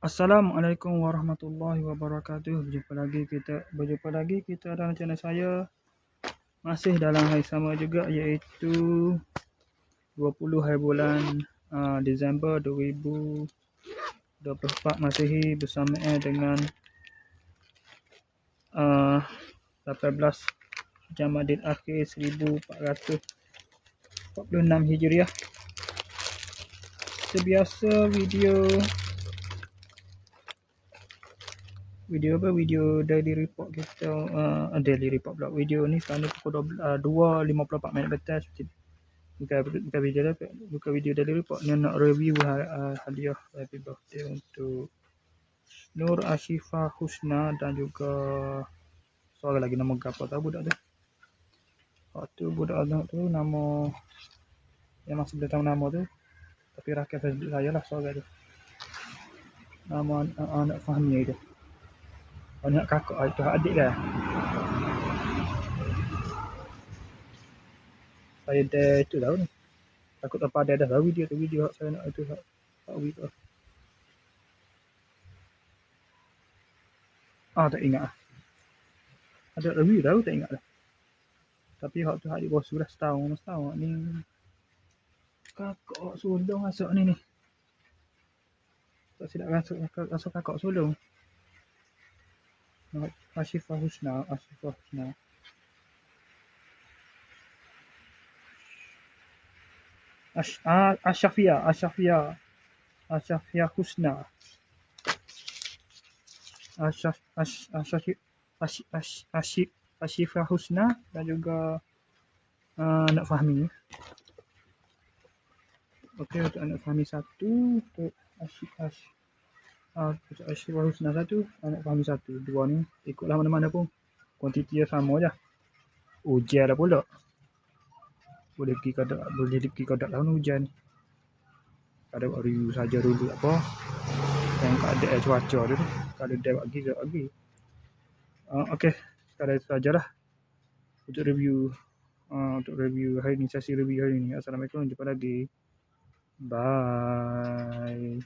Assalamualaikum warahmatullahi wabarakatuh. Berjumpa lagi kita dalam channel saya. Masih dalam hari sama juga, iaitu 20 hari bulan Disember 2024 Masihi, bersamaan dengan 18 Jamadil Akhir 1446 Hijriah. Sebiasa video daily report kita, daily report pula. Video ni sekarang ni pukul 2.54 minit betul. Bukan video daily report ni, nak review hadiah happy birthday untuk Nur Ashifah Husna dan juga seorang lagi, nama apa tahu budak tu. Waktu budak anak tu nama yang masih belum tahu nama tu, tapi rakyat saya lah seorang tu. Nama anak Fahmi tu. Anak kakak itu adik dah. Saya dah itu tahu ni. Takut apa ada dah video saya nak itu tak video. Tak ingat lah. Ada review tahu tak ingat lah. Tapi hak tu adik bos sudah setahun ni. Kakak sulung masuk ni. Tak silap masuk kakak sulung. Ashifah Husna. Ashafia Husna. Ashifah Husna dan juga anak Fahmi. Okey, untuk anak Fahmi satu, untuk Ashifah Husna satu, anak Fahmi satu. Dua ni ikutlah mana-mana pun. Kuantiti dia sama je. Ujian lah pula. Boleh pergi kadak lah hujan. Ada buat review saja dulu apa. Yang keadaan cuaca tu. Kalau dia bagi. Okey, sekadar itu sajalah untuk review hari ni, sesi review hari ni. Assalamualaikum, jumpa lagi. Bye.